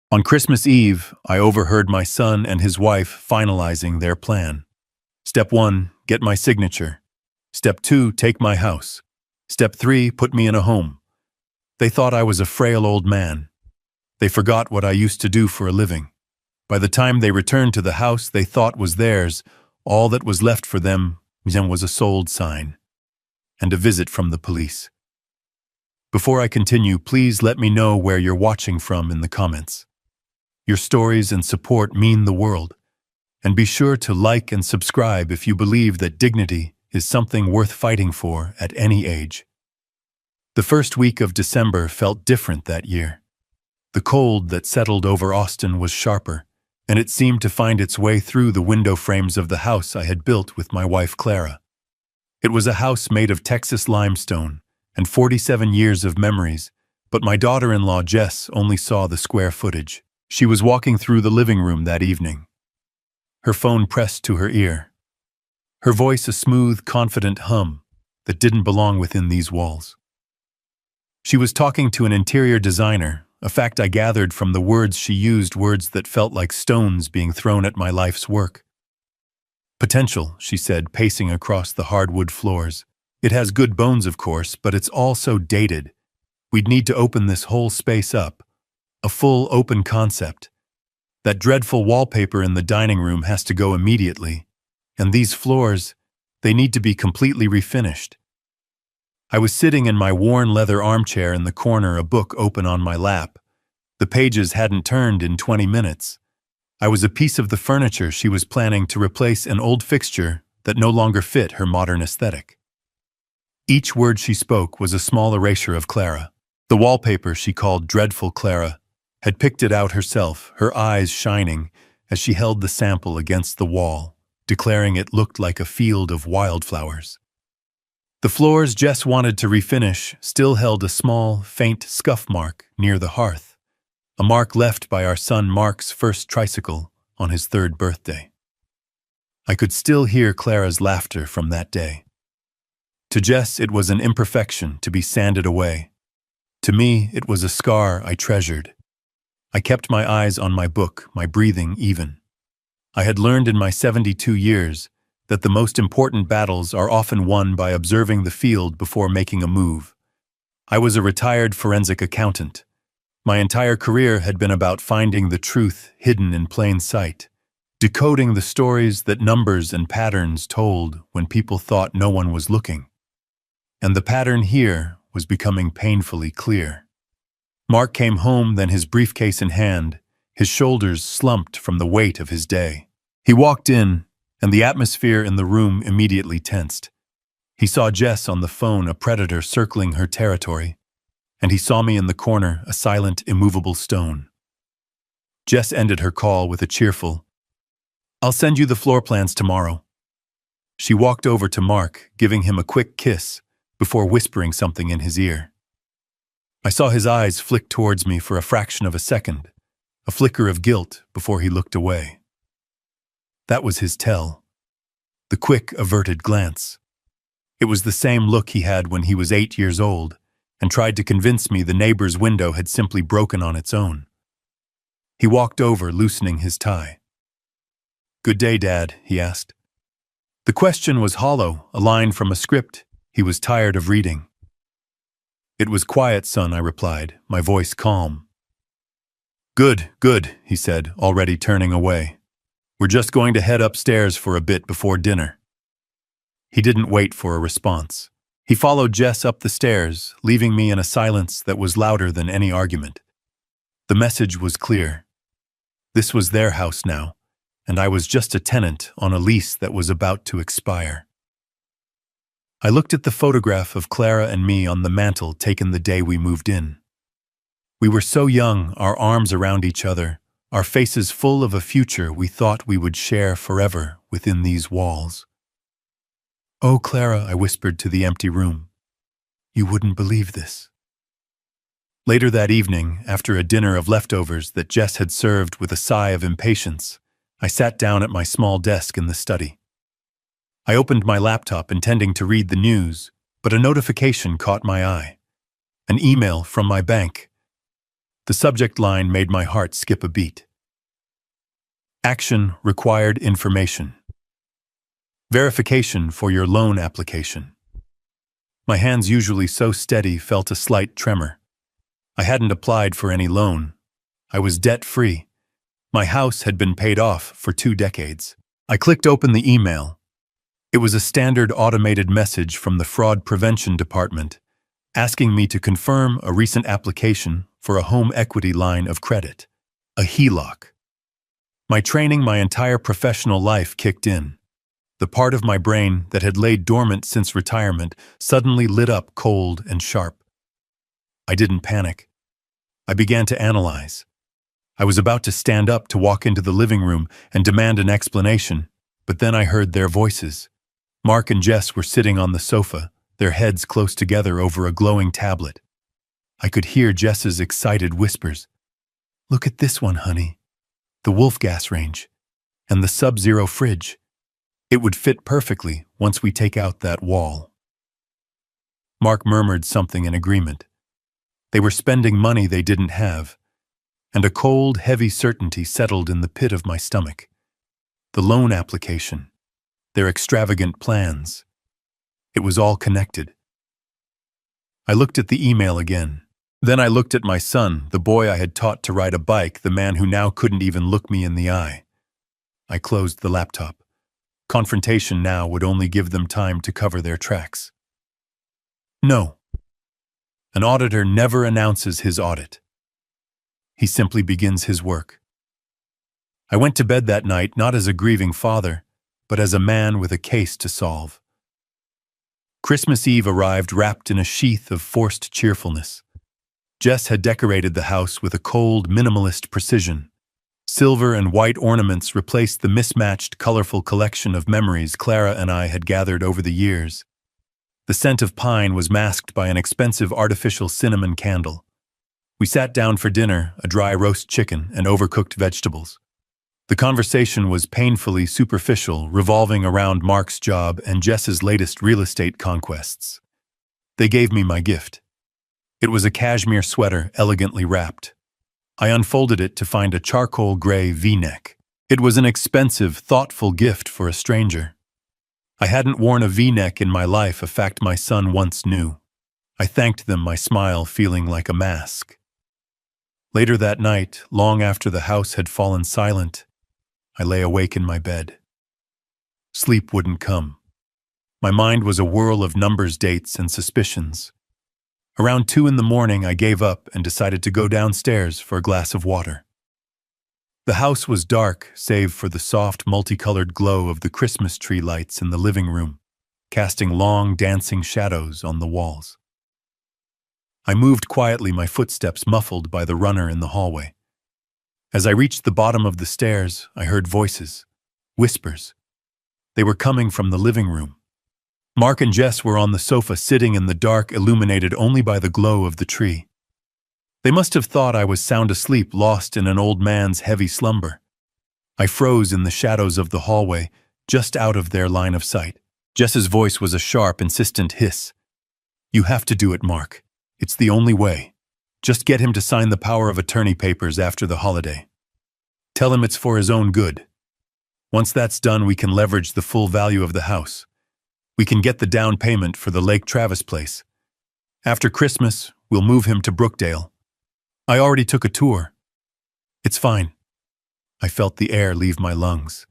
On Christmas Eve, I overheard my son and his wife finalizing their plan. Step 1, get my signature. Step 2, take my house. Step 3, put me in a home. They thought I was a frail old man. They forgot what I used to do for a living. By the time they returned to the house they thought was theirs, all that was left for them was a sold sign and a visit from the police. Before I continue, please let me know where you're watching from in the comments. Your stories and support mean the world. And be sure to like and subscribe if you believe that dignity is something worth fighting for at any age. The first week of December felt different that year. The cold that settled over Austin was sharper, and it seemed to find its way through the window frames of the house I had built with my wife Clara. It was a house made of Texas limestone and 47 years of memories, but my daughter-in-law Jess only saw the square footage. She was walking through the living room that evening, her phone pressed to her ear, her voice a smooth, confident hum that didn't belong within these walls. She was talking to an interior designer, a fact I gathered from the words she used, words that felt like stones being thrown at my life's work. Potential, she said, pacing across the hardwood floors. It has good bones, of course, but it's all so dated. We'd need to open this whole space up. A full, open concept. That dreadful wallpaper in the dining room has to go immediately. And these floors, they need to be completely refinished. I was sitting in my worn leather armchair in the corner, a book open on my lap. The pages hadn't turned in 20 minutes. I was a piece of the furniture she was planning to replace an old fixture that no longer fit her modern aesthetic. Each word she spoke was a small erasure of Clara. The wallpaper she called Dreadful Clara had picked it out herself, her eyes shining as she held the sample against the wall, declaring it looked like a field of wildflowers. The floors Jess wanted to refinish still held a small, faint scuff mark near the hearth, a mark left by our son Mark's first tricycle on his 3rd birthday. I could still hear Clara's laughter from that day. To Jess, it was an imperfection to be sanded away. To me, it was a scar I treasured. I kept my eyes on my book, my breathing even. I had learned in my 72 years that the most important battles are often won by observing the field before making a move. I was a retired forensic accountant. My entire career had been about finding the truth hidden in plain sight, decoding the stories that numbers and patterns told when people thought no one was looking. And the pattern here was becoming painfully clear. Mark came home, then his briefcase in hand, his shoulders slumped from the weight of his day. He walked in, and the atmosphere in the room immediately tensed. He saw Jess on the phone, a predator circling her territory, and he saw me in the corner, a silent, immovable stone. Jess ended her call with a cheerful, "I'll send you the floor plans tomorrow." She walked over to Mark, giving him a quick kiss before whispering something in his ear. I saw his eyes flick towards me for a fraction of a second, a flicker of guilt before he looked away. That was his tell. The quick, averted glance. It was the same look he had when he was 8 years old and tried to convince me the neighbor's window had simply broken on its own. He walked over, loosening his tie. "Good day, Dad," he asked. The question was hollow, a line from a script he was tired of reading. "It was quiet, son," I replied, my voice calm. "Good, good," he said, already turning away. "We're just going to head upstairs for a bit before dinner." He didn't wait for a response. He followed Jess up the stairs, leaving me in a silence that was louder than any argument. The message was clear. This was their house now, and I was just a tenant on a lease that was about to expire. I looked at the photograph of Clara and me on the mantel taken the day we moved in. We were so young, our arms around each other, our faces full of a future we thought we would share forever within these walls. "Oh, Clara," I whispered to the empty room. "You wouldn't believe this." Later that evening, after a dinner of leftovers that Jess had served with a sigh of impatience, I sat down at my small desk in the study. I opened my laptop intending to read the news, but a notification caught my eye. An email from my bank. The subject line made my heart skip a beat. Action required information. Verification for your loan application. My hands, usually so steady, felt a slight tremor. I hadn't applied for any loan. I was debt-free. My house had been paid off for 2 decades. I clicked open the email. It was a standard automated message from the Fraud Prevention Department, asking me to confirm a recent application for a home equity line of credit, a HELOC. My training, my entire professional life kicked in. The part of my brain that had laid dormant since retirement suddenly lit up cold and sharp. I didn't panic. I began to analyze. I was about to stand up to walk into the living room and demand an explanation, but then I heard their voices. Mark and Jess were sitting on the sofa, their heads close together over a glowing tablet. I could hear Jess's excited whispers. "Look at this one, honey. The Wolf gas range. And the Sub-Zero fridge. It would fit perfectly once we take out that wall." Mark murmured something in agreement. They were spending money they didn't have, and a cold, heavy certainty settled in the pit of my stomach. The loan application, their extravagant plans. It was all connected. I looked at the email again. Then I looked at my son, the boy I had taught to ride a bike, the man who now couldn't even look me in the eye. I closed the laptop. Confrontation now would only give them time to cover their tracks. No. An auditor never announces his audit. He simply begins his work. I went to bed that night not as a grieving father, but as a man with a case to solve. Christmas Eve arrived wrapped in a sheath of forced cheerfulness. Jess had decorated the house with a cold, minimalist precision. Silver and white ornaments replaced the mismatched, colorful collection of memories Clara and I had gathered over the years. The scent of pine was masked by an expensive artificial cinnamon candle. We sat down for dinner, a dry roast chicken and overcooked vegetables. The conversation was painfully superficial, revolving around Mark's job and Jess's latest real estate conquests. They gave me my gift. It was a cashmere sweater, elegantly wrapped. I unfolded it to find a charcoal gray V-neck. It was an expensive, thoughtful gift for a stranger. I hadn't worn a V-neck in my life, a fact my son once knew. I thanked them, my smile feeling like a mask. Later that night, long after the house had fallen silent, I lay awake in my bed. Sleep wouldn't come. My mind was a whirl of numbers, dates, and suspicions. Around 2 a.m, I gave up and decided to go downstairs for a glass of water. The house was dark, save for the soft, multicolored glow of the Christmas tree lights in the living room, casting long, dancing shadows on the walls. I moved quietly, my footsteps muffled by the runner in the hallway. As I reached the bottom of the stairs, I heard voices, whispers. They were coming from the living room. Mark and Jess were on the sofa, sitting in the dark, illuminated only by the glow of the tree. They must have thought I was sound asleep, lost in an old man's heavy slumber. I froze in the shadows of the hallway, just out of their line of sight. Jess's voice was a sharp, insistent hiss. "You have to do it, Mark. It's the only way. Just get him to sign the power of attorney papers after the holiday. Tell him it's for his own good. Once that's done, we can leverage the full value of the house. We can get the down payment for the Lake Travis place. After Christmas, we'll move him to Brookdale. I already took a tour. It's fine." I felt the air leave my lungs.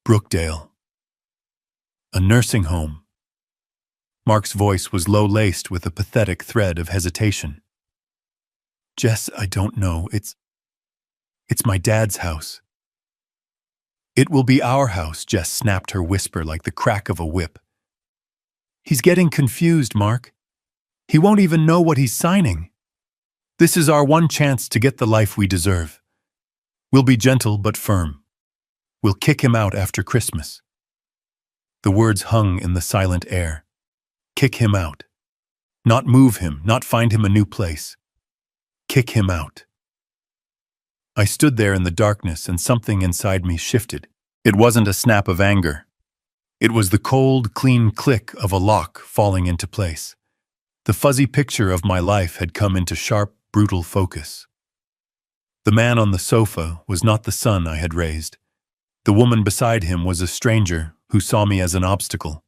Brookdale. A nursing home. Mark's voice was low-laced with a pathetic thread of hesitation. "Jess, I don't know. It's my dad's house." "It will be our house," Jess snapped, her whisper like the crack of a whip. "He's getting confused, Mark. He won't even know what he's signing. This is our one chance to get the life we deserve. We'll be gentle but firm. We'll kick him out after Christmas." The words hung in the silent air. Kick him out. Not move him, not find him a new place. Kick him out. I stood there in the darkness and something inside me shifted. It wasn't a snap of anger. It was the cold, clean click of a lock falling into place. The fuzzy picture of my life had come into sharp, brutal focus. The man on the sofa was not the son I had raised. The woman beside him was a stranger who saw me as an obstacle.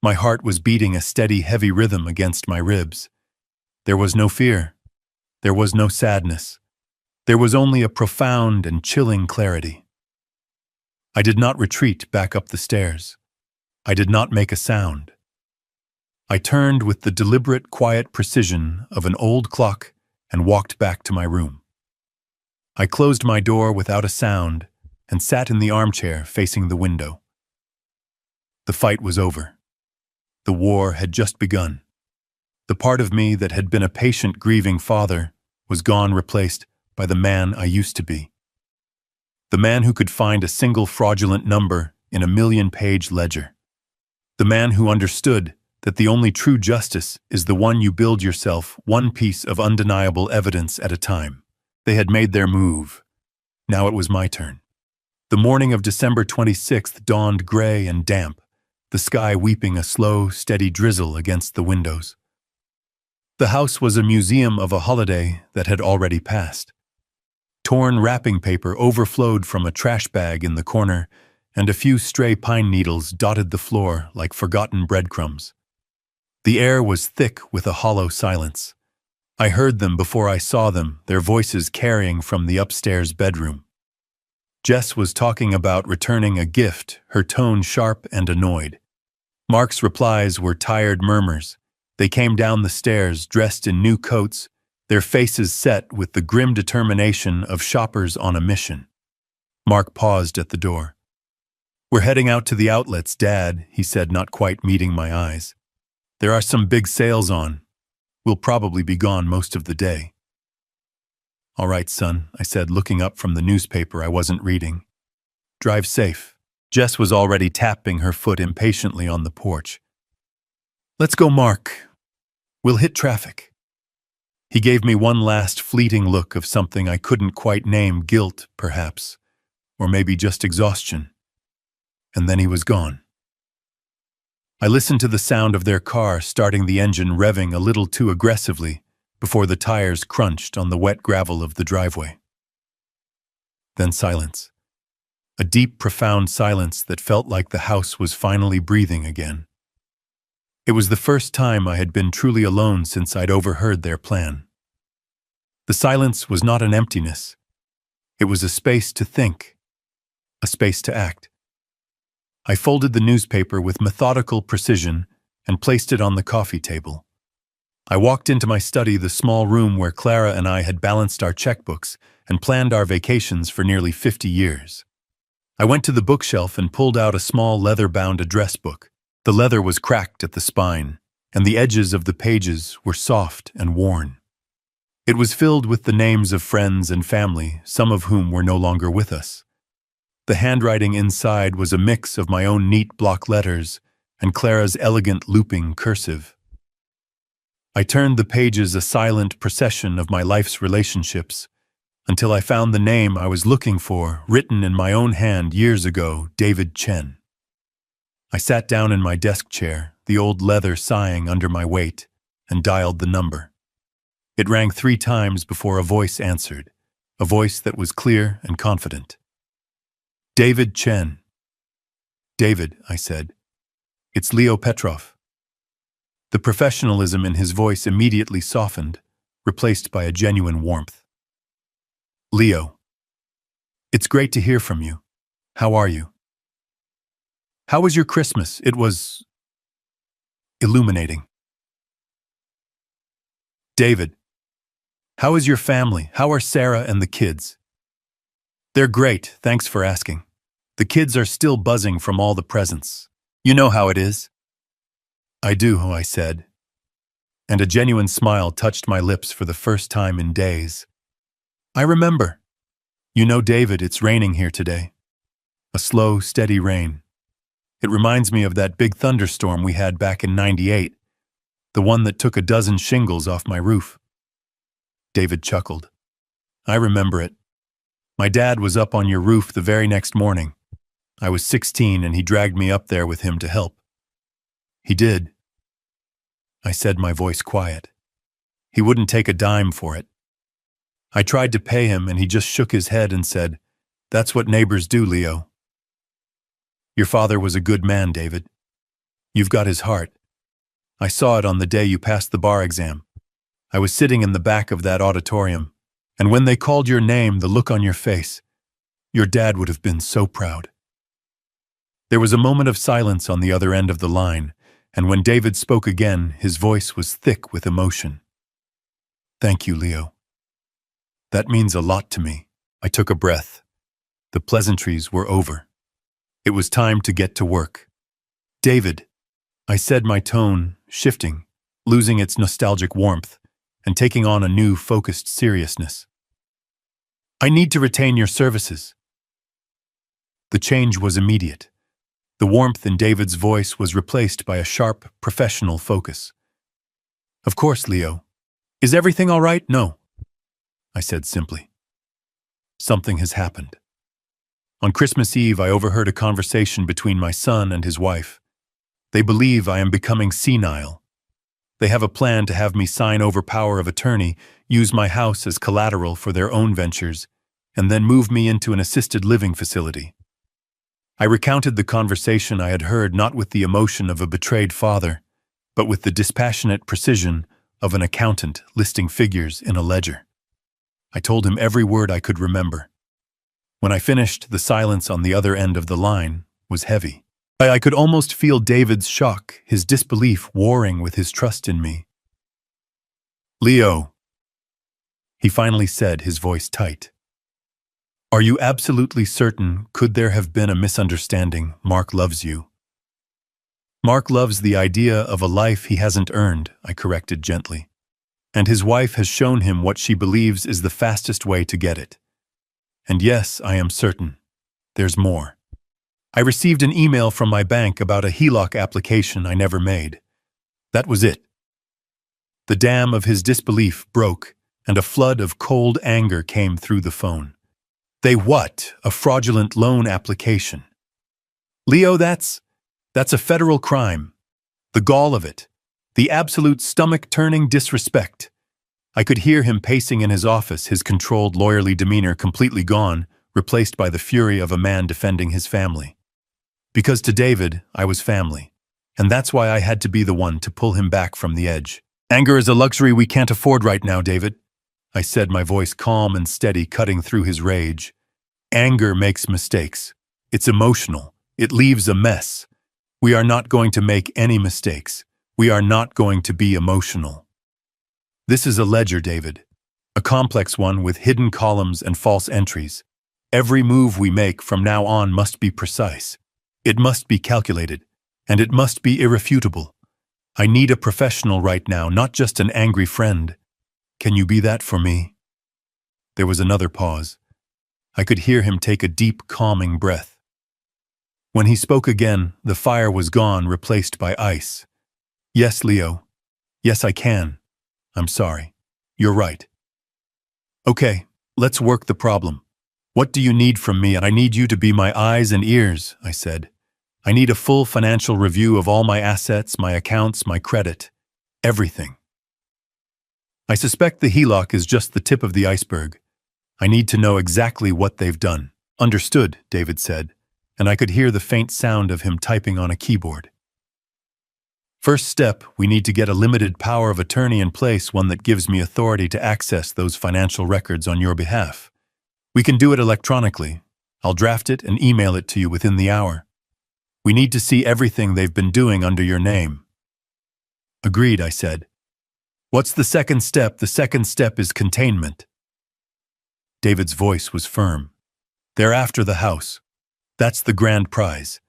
My heart was beating a steady, heavy rhythm against my ribs. There was no fear. There was no sadness. There was only a profound and chilling clarity. I did not retreat back up the stairs. I did not make a sound. I turned with the deliberate, quiet precision of an old clock and walked back to my room. I closed my door without a sound and sat in the armchair facing the window. The fight was over. The war had just begun. The part of me that had been a patient, grieving father was gone, replaced by the man I used to be. The man who could find a single fraudulent number in a million-page ledger. The man who understood that the only true justice is the one you build yourself, one piece of undeniable evidence at a time. They had made their move. Now it was my turn. The morning of December 26th dawned gray and damp, the sky weeping a slow, steady drizzle against the windows. The house was a museum of a holiday that had already passed. Torn wrapping paper overflowed from a trash bag in the corner, and a few stray pine needles dotted the floor like forgotten breadcrumbs. The air was thick with a hollow silence. I heard them before I saw them, their voices carrying from the upstairs bedroom. Jess was talking about returning a gift, her tone sharp and annoyed. Mark's replies were tired murmurs. They came down the stairs dressed in new coats, their faces set with the grim determination of shoppers on a mission. Mark paused at the door. "We're heading out to the outlets, Dad," he said, not quite meeting my eyes. "There are some big sales on. We'll probably be gone most of the day." "All right, son," I said, looking up from the newspaper I wasn't reading. "Drive safe." Jess was already tapping her foot impatiently on the porch. "Let's go, Mark. We'll hit traffic." He gave me one last fleeting look of something I couldn't quite name, guilt, perhaps, or maybe just exhaustion. And then he was gone. I listened to the sound of their car starting the engine, revving a little too aggressively before the tires crunched on the wet gravel of the driveway. Then silence. A deep, profound silence that felt like the house was finally breathing again. It was the first time I had been truly alone since I'd overheard their plan. The silence was not an emptiness. It was a space to think, a space to act. I folded the newspaper with methodical precision and placed it on the coffee table. I walked into my study, the small room where Clara and I had balanced our checkbooks and planned our vacations for nearly 50 years. I went to the bookshelf and pulled out a small leather-bound address book. The leather was cracked at the spine, and the edges of the pages were soft and worn. It was filled with the names of friends and family, some of whom were no longer with us. The handwriting inside was a mix of my own neat block letters and Clara's elegant looping cursive. I turned the pages, a silent procession of my life's relationships, until I found the name I was looking for, written in my own hand years ago, David Chen. I sat down in my desk chair, the old leather sighing under my weight, and dialed the number. It rang 3 times before a voice answered, a voice that was clear and confident. "David Chen." "David," I said. "It's Leo Petrov." The professionalism in his voice immediately softened, replaced by a genuine warmth. "Leo, it's great to hear from you. How are you? How was your Christmas? It was illuminating." "David, how is your family? How are Sarah and the kids?" "They're great, thanks for asking. The kids are still buzzing from all the presents. You know how it is." "I do," I said, and a genuine smile touched my lips for the first time in days. "I remember. You know, David, it's raining here today. A slow, steady rain. It reminds me of that big thunderstorm we had back in '98, the one that took a dozen shingles off my roof." David chuckled. "I remember it. My dad was up on your roof the very next morning. I was 16 and he dragged me up there with him to help." "He did," I said, my voice quiet. "He wouldn't take a dime for it. I tried to pay him and he just shook his head and said, "That's what neighbors do, Leo." Your father was a good man, David. You've got his heart. I saw it on the day you passed the bar exam. I was sitting in the back of that auditorium, and when they called your name, the look on your face, your dad would have been so proud. There was a moment of silence on the other end of the line, and when David spoke again, his voice was thick with emotion. Thank you, Leo. That means a lot to me. I took a breath. The pleasantries were over. It was time to get to work. David, I said, my tone shifting, losing its nostalgic warmth, and taking on a new, focused seriousness. I need to retain your services. The change was immediate. The warmth in David's voice was replaced by a sharp, professional focus. Of course, Leo. Is everything all right? No, I said simply. Something has happened. On Christmas Eve, I overheard a conversation between my son and his wife. They believe I am becoming senile. They have a plan to have me sign over power of attorney, use my house as collateral for their own ventures, and then move me into an assisted living facility. I recounted the conversation I had heard not with the emotion of a betrayed father, but with the dispassionate precision of an accountant listing figures in a ledger. I told him every word I could remember. When I finished, the silence on the other end of the line was heavy. I could almost feel David's shock, his disbelief warring with his trust in me. Leo, he finally said, his voice tight. Are you absolutely certain? Could there have been a misunderstanding? Mark loves you. Mark loves the idea of a life he hasn't earned, I corrected gently. And his wife has shown him what she believes is the fastest way to get it. And yes, I am certain. There's more. I received an email from my bank about a HELOC application I never made. That was it. The dam of his disbelief broke, and a flood of cold anger came through the phone. They what? A fraudulent loan application. Leo, that's a federal crime. The gall of it. The absolute stomach-turning disrespect. I could hear him pacing in his office, his controlled, lawyerly demeanor completely gone, replaced by the fury of a man defending his family. Because to David, I was family, and that's why I had to be the one to pull him back from the edge. Anger is a luxury we can't afford right now, David, I said, my voice calm and steady, cutting through his rage. Anger makes mistakes. It's emotional. It leaves a mess. We are not going to make any mistakes. We are not going to be emotional. This is a ledger, David. A complex one with hidden columns and false entries. Every move we make from now on must be precise. It must be calculated, and it must be irrefutable. I need a professional right now, not just an angry friend. Can you be that for me? There was another pause. I could hear him take a deep, calming breath. When he spoke again, the fire was gone, replaced by ice. Yes, Leo. Yes, I can. I'm sorry. You're right. Okay, let's work the problem. What do you need from me? I need you to be my eyes and ears, I said. I need a full financial review of all my assets, my accounts, my credit. Everything. I suspect the HELOC is just the tip of the iceberg. I need to know exactly what they've done. Understood, David said, and I could hear the faint sound of him typing on a keyboard. First step, we need to get a limited power of attorney in place, one that gives me authority to access those financial records on your behalf. We can do it electronically. I'll draft it and email it to you within the hour. We need to see everything they've been doing under your name. Agreed, I said. What's the second step? The second step is containment. David's voice was firm. They're after the house. That's the grand prize.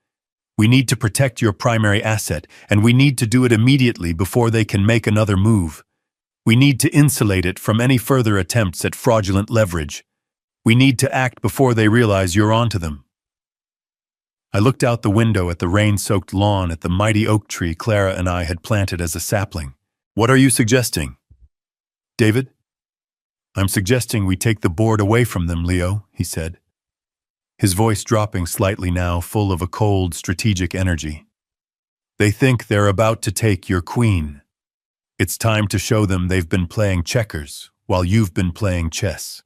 We need to protect your primary asset, and we need to do it immediately before they can make another move. We need to insulate it from any further attempts at fraudulent leverage. We need to act before they realize you're onto them. I looked out the window at the rain-soaked lawn, at the mighty oak tree Clara and I had planted as a sapling. What are you suggesting? David? I'm suggesting we take the board away from them, Leo, he said. His voice dropping slightly now, full of a cold, strategic energy. They think they're about to take your queen. It's time to show them they've been playing checkers while you've been playing chess.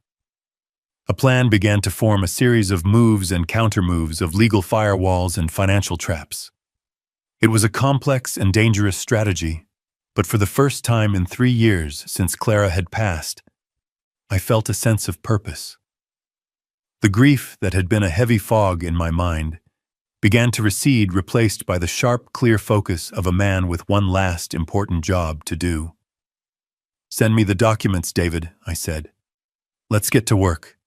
A plan began to form, a series of moves and countermoves of legal firewalls and financial traps. It was a complex and dangerous strategy, but for the first time in 3 years since Clara had passed, I felt a sense of purpose. The grief that had been a heavy fog in my mind began to recede, replaced by the sharp, clear focus of a man with one last important job to do. "Send me the documents, David," I said. "Let's get to work."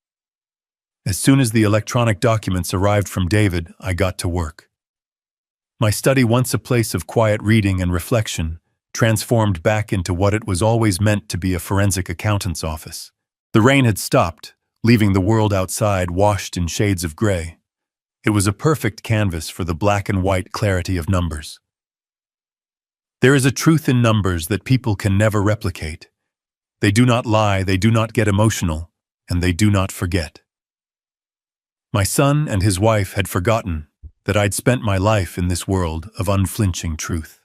As soon as the electronic documents arrived from David, I got to work. My study, once a place of quiet reading and reflection, transformed back into what it was always meant to be, a forensic accountant's office. The rain had stopped, leaving the world outside washed in shades of gray. It was a perfect canvas for the black and white clarity of numbers. There is a truth in numbers that people can never replicate. They do not lie, they do not get emotional, and they do not forget. My son and his wife had forgotten that I'd spent my life in this world of unflinching truth.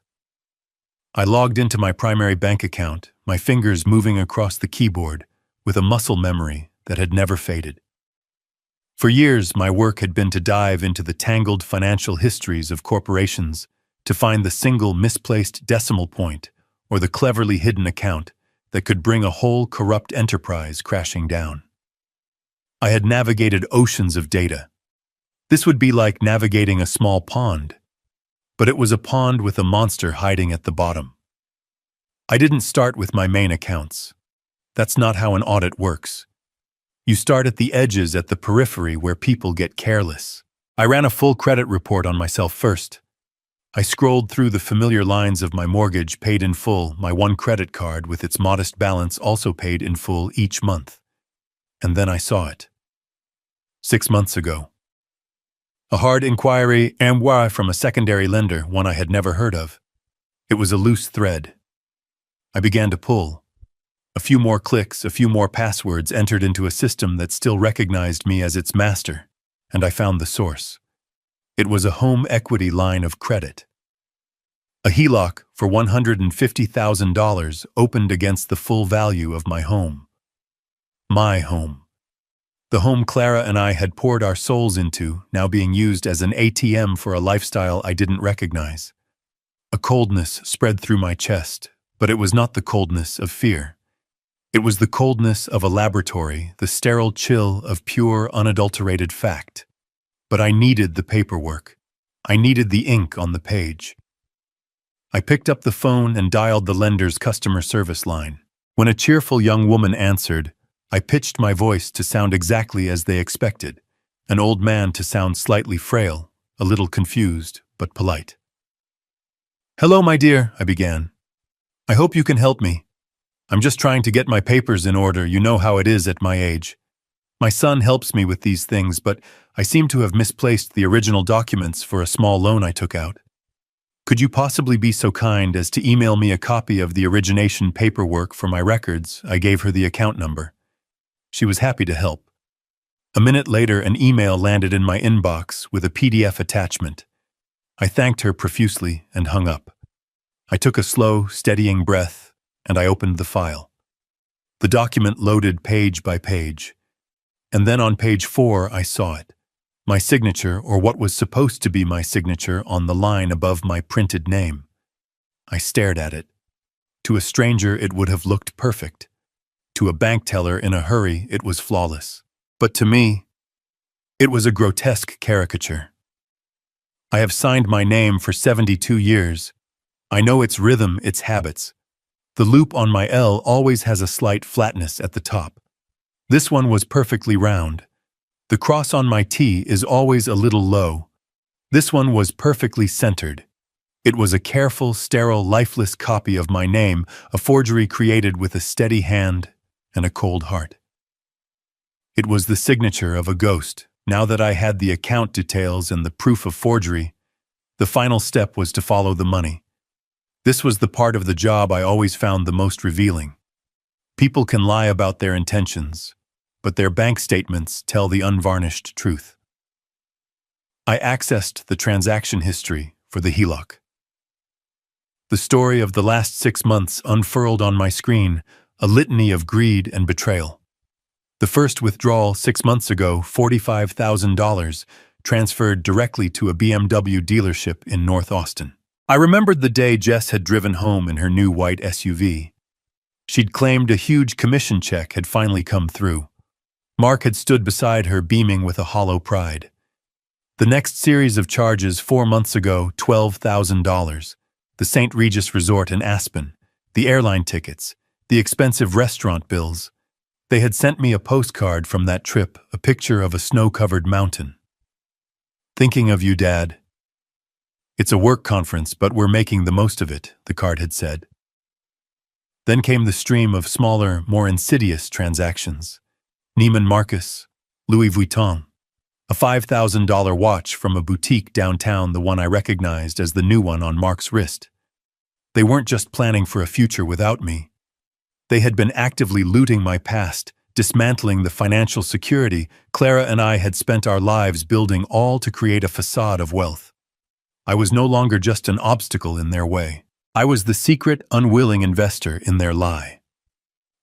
I logged into my primary bank account, my fingers moving across the keyboard with a muscle memory that had never faded. For years, my work had been to dive into the tangled financial histories of corporations to find the single misplaced decimal point or the cleverly hidden account that could bring a whole corrupt enterprise crashing down. I had navigated oceans of data. This would be like navigating a small pond, but it was a pond with a monster hiding at the bottom. I didn't start with my main accounts. That's not how an audit works. You start at the edges, at the periphery where people get careless. I ran a full credit report on myself first. I scrolled through the familiar lines of my mortgage paid in full, my one credit card with its modest balance also paid in full each month. And then I saw it. 6 months ago. A hard inquiry envoi from a secondary lender, one I had never heard of. It was a loose thread. I began to pull. A few more clicks, a few more passwords entered into a system that still recognized me as its master, and I found the source. It was a home equity line of credit. A HELOC for $150,000 opened against the full value of my home. My home. The home Clara and I had poured our souls into, now being used as an ATM for a lifestyle I didn't recognize. A coldness spread through my chest, but it was not the coldness of fear. It was the coldness of a laboratory, the sterile chill of pure, unadulterated fact. But I needed the paperwork. I needed the ink on the page. I picked up the phone and dialed the lender's customer service line. When a cheerful young woman answered, I pitched my voice to sound exactly as they expected, an old man to sound slightly frail, a little confused, but polite. "Hello, my dear," I began. "I hope you can help me. I'm just trying to get my papers in order. You know how it is at my age. My son helps me with these things, but I seem to have misplaced the original documents for a small loan I took out. Could you possibly be so kind as to email me a copy of the origination paperwork for my records?" I gave her the account number. She was happy to help. A minute later, an email landed in my inbox with a PDF attachment. I thanked her profusely and hung up. I took a slow, steadying breath, and I opened the file. The document loaded page by page. And then on page 4, I saw it. My signature, or what was supposed to be my signature, on the line above my printed name. I stared at it. To a stranger, it would have looked perfect. To a bank teller in a hurry, it was flawless. But to me, it was a grotesque caricature. I have signed my name for 72 years. I know its rhythm, its habits. The loop on my L always has a slight flatness at the top. This one was perfectly round. The cross on my T is always a little low. This one was perfectly centered. It was a careful, sterile, lifeless copy of my name, a forgery created with a steady hand and a cold heart. It was the signature of a ghost. Now that I had the account details and the proof of forgery, the final step was to follow the money. This was the part of the job I always found the most revealing. People can lie about their intentions, but their bank statements tell the unvarnished truth. I accessed the transaction history for the HELOC. The story of the last 6 months unfurled on my screen, a litany of greed and betrayal. The first withdrawal 6 months ago, $45,000, transferred directly to a BMW dealership in North Austin. I remembered the day Jess had driven home in her new white SUV. She'd claimed a huge commission check had finally come through. Mark had stood beside her, beaming with a hollow pride. The next series of charges 4 months ago, $12,000. The St. Regis Resort in Aspen, the airline tickets, the expensive restaurant bills. They had sent me a postcard from that trip, a picture of a snow-covered mountain. "Thinking of you, Dad. It's a work conference, but we're making the most of it," the card had said. Then came the stream of smaller, more insidious transactions. Neiman Marcus, Louis Vuitton, a $5,000 watch from a boutique downtown, the one I recognized as the new one on Mark's wrist. They weren't just planning for a future without me. They had been actively looting my past, dismantling the financial security Clara and I had spent our lives building, all to create a facade of wealth. I was no longer just an obstacle in their way. I was the secret, unwilling investor in their lie.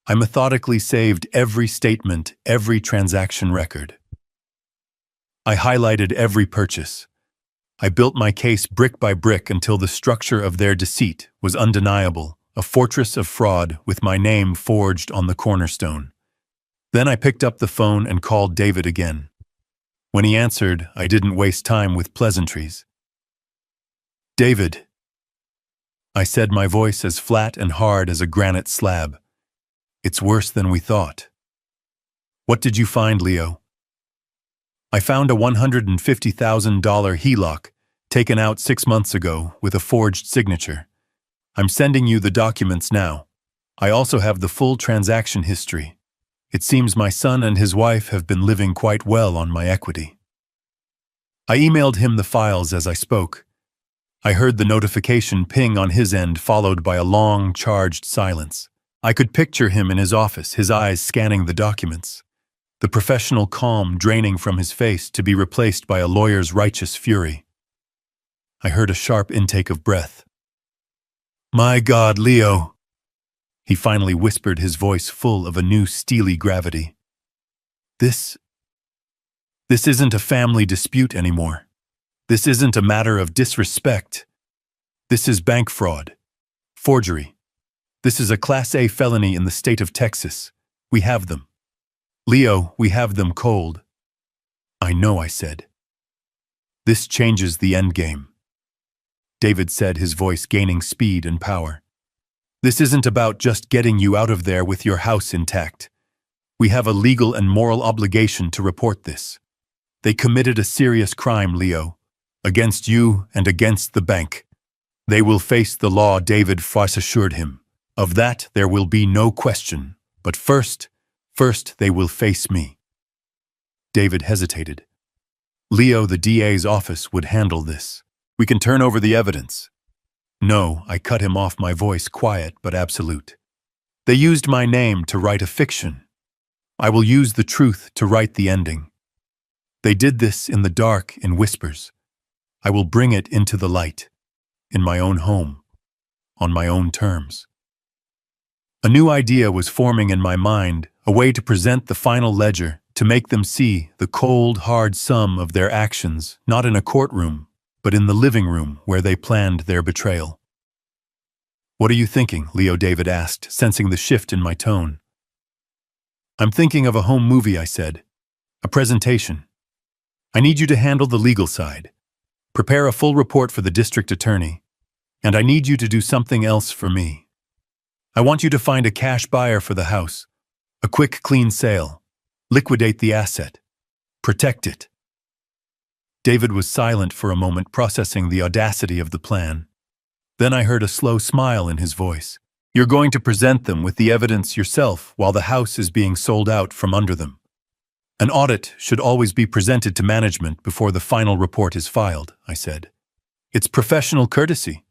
I methodically saved every statement, every transaction record. I highlighted every purchase. I built my case brick by brick until the structure of their deceit was undeniable, a fortress of fraud with my name forged on the cornerstone. Then I picked up the phone and called David again. When he answered, I didn't waste time with pleasantries. "David," I said, my voice as flat and hard as a granite slab. "It's worse than we thought." "What did you find, Leo?" "I found a $150,000 HELOC taken out 6 months ago with a forged signature. I'm sending you the documents now. I also have the full transaction history. It seems my son and his wife have been living quite well on my equity." I emailed him the files as I spoke. I heard the notification ping on his end, followed by a long, charged silence. I could picture him in his office, his eyes scanning the documents, the professional calm draining from his face to be replaced by a lawyer's righteous fury. I heard a sharp intake of breath. "My God, Leo," he finally whispered, his voice full of a new steely gravity. This isn't a family dispute anymore. This isn't a matter of disrespect. This is bank fraud, forgery. This is a Class A felony in the state of Texas. We have them. Leo, we have them cold." "I know," I said. "This changes the endgame," David said, his voice gaining speed and power. "This isn't about just getting you out of there with your house intact. We have a legal and moral obligation to report this. They committed a serious crime, Leo, against you and against the bank. They will face the law," David Foss assured him. "Of that there will be no question. But first they will face me." David hesitated. "Leo, the DA's office would handle this. We can turn over the evidence." "No," I cut him off, my voice quiet but absolute. "They used my name to write a fiction. I will use the truth to write the ending. They did this in the dark, in whispers. I will bring it into the light, in my own home, on my own terms." A new idea was forming in my mind, a way to present the final ledger, to make them see the cold, hard sum of their actions, not in a courtroom, but in the living room where they planned their betrayal. "What are you thinking?" Leo David asked, sensing the shift in my tone. "I'm thinking of a home movie," I said. "A presentation. I need you to handle the legal side. Prepare a full report for the district attorney. And I need you to do something else for me. I want you to find a cash buyer for the house. A quick, clean sale. Liquidate the asset. Protect it." David was silent for a moment, processing the audacity of the plan. Then I heard a slow smile in his voice. "You're going to present them with the evidence yourself while the house is being sold out from under them. An audit should always be presented to management before the final report is filed," I said. "It's professional courtesy."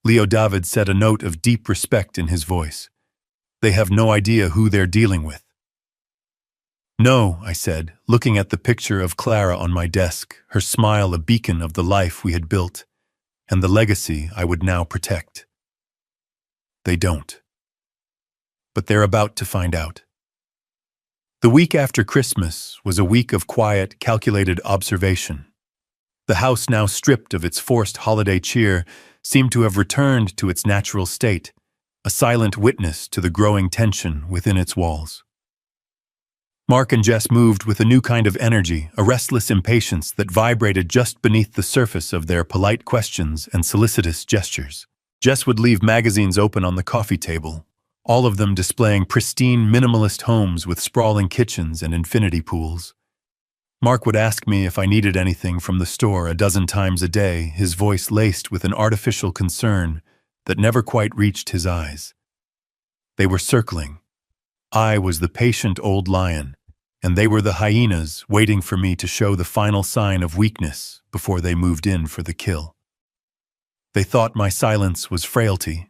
Leo David said, a note of deep respect in his voice. "They have no idea who they're dealing with." "No," I said, looking at the picture of Clara on my desk, her smile a beacon of the life we had built, and the legacy I would now protect. "They don't." but they're about to find out. The week after Christmas was a week of quiet, calculated observation. The house, now stripped of its forced holiday cheer, seemed to have returned to its natural state, a silent witness to the growing tension within its walls. Mark and Jess moved with a new kind of energy, a restless impatience that vibrated just beneath the surface of their polite questions and solicitous gestures. Jess would leave magazines open on the coffee table, all of them displaying pristine minimalist homes with sprawling kitchens and infinity pools. Mark would ask me if I needed anything from the store a dozen times a day, his voice laced with an artificial concern that never quite reached his eyes. They were circling. I was the patient old lion, and they were the hyenas waiting for me to show the final sign of weakness before they moved in for the kill. They thought my silence was frailty.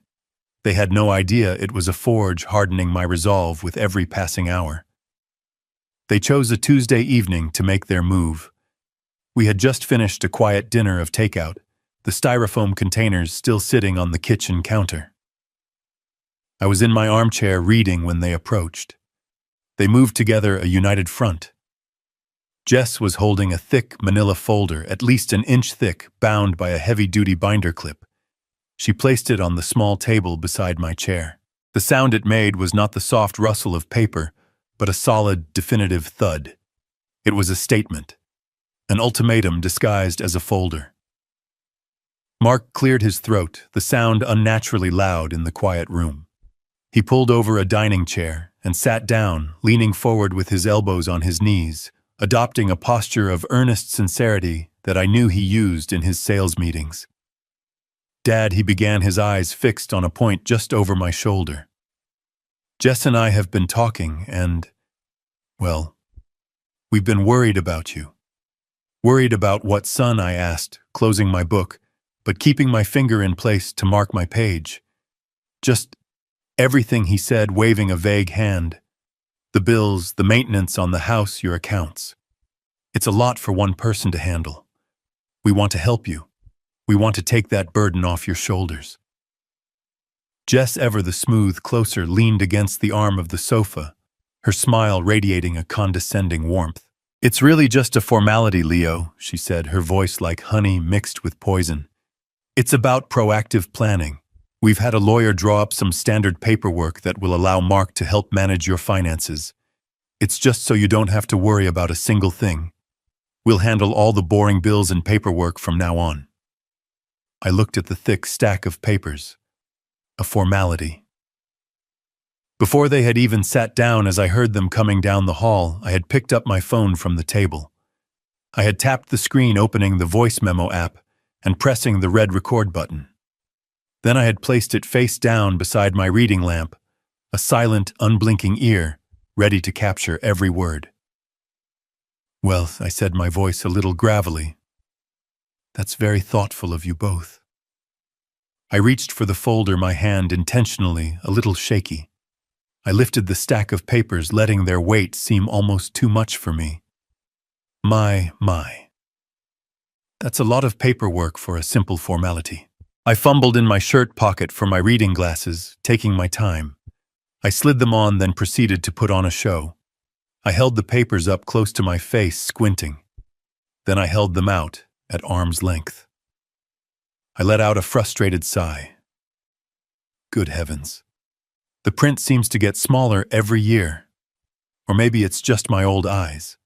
They had no idea it was a forge hardening my resolve with every passing hour. They chose a Tuesday evening to make their move. We had just finished a quiet dinner of takeout, the styrofoam containers still sitting on the kitchen counter. I was in my armchair reading when they approached. They moved together a united front. Jess was holding a thick manila folder, at least an inch thick, bound by a heavy-duty binder clip. She placed it on the small table beside my chair. The sound it made was not the soft rustle of paper, but a solid, definitive thud. It was a statement, an ultimatum disguised as a folder. Mark cleared his throat, the sound unnaturally loud in the quiet room. He pulled over a dining chair and sat down, leaning forward with his elbows on his knees, adopting a posture of earnest sincerity that I knew he used in his sales meetings. "Dad," he began, his eyes fixed on a point just over my shoulder. "Jess and I have been talking and, well, we've been worried about you." "Worried about what, son?" I asked, closing my book, but keeping my finger in place to mark my page. "Just everything," he said, waving a vague hand. "The bills, the maintenance on the house, your accounts. It's a lot for one person to handle. We want to help you. We want to take that burden off your shoulders." Jess, ever the smooth, closer, leaned against the arm of the sofa, her smile radiating a condescending warmth. "It's really just a formality, Leo," she said, her voice like honey mixed with poison. "It's about proactive planning. We've had a lawyer draw up some standard paperwork that will allow Mark to help manage your finances. It's just so you don't have to worry about a single thing. We'll handle all the boring bills and paperwork from now on." I looked at the thick stack of papers. A formality. Before they had even sat down, as I heard them coming down the hall, I had picked up my phone from the table. I had tapped the screen, opening the voice memo app and pressing the red record button. Then I had placed it face down beside my reading lamp, a silent, unblinking ear, ready to capture every word. "Well," I said, my voice a little gravelly, "that's very thoughtful of you both." I reached for the folder, my hand intentionally a little shaky. I lifted the stack of papers, letting their weight seem almost too much for me. My. That's a lot of paperwork for a simple formality. I fumbled in my shirt pocket for my reading glasses, taking my time. I slid them on, then proceeded to put on a show. I held the papers up close to my face, squinting. Then I held them out at arm's length. I let out a frustrated sigh. Good heavens. The print seems to get smaller every year. Or maybe it's just my old eyes.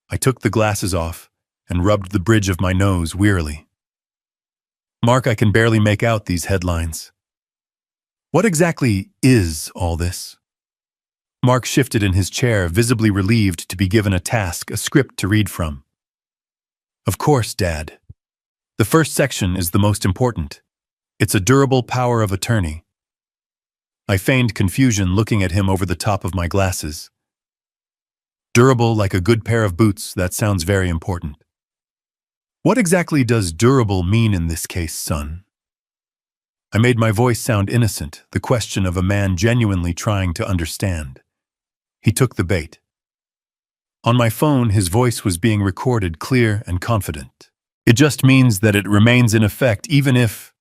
I took the glasses off and rubbed the bridge of my nose wearily. "Mark, I can barely make out these headlines. What exactly is all this?" Mark shifted in his chair, visibly relieved to be given a task, a script to read from. "Of course, Dad. The first section is the most important. It's a durable power of attorney." I feigned confusion, looking at him over the top of my glasses. "Durable like a good pair of boots, that sounds very important. What exactly does durable mean in this case, son?" I made my voice sound innocent, the question of a man genuinely trying to understand. He took the bait. On my phone, his voice was being recorded, clear and confident. "It just means that it remains in effect even if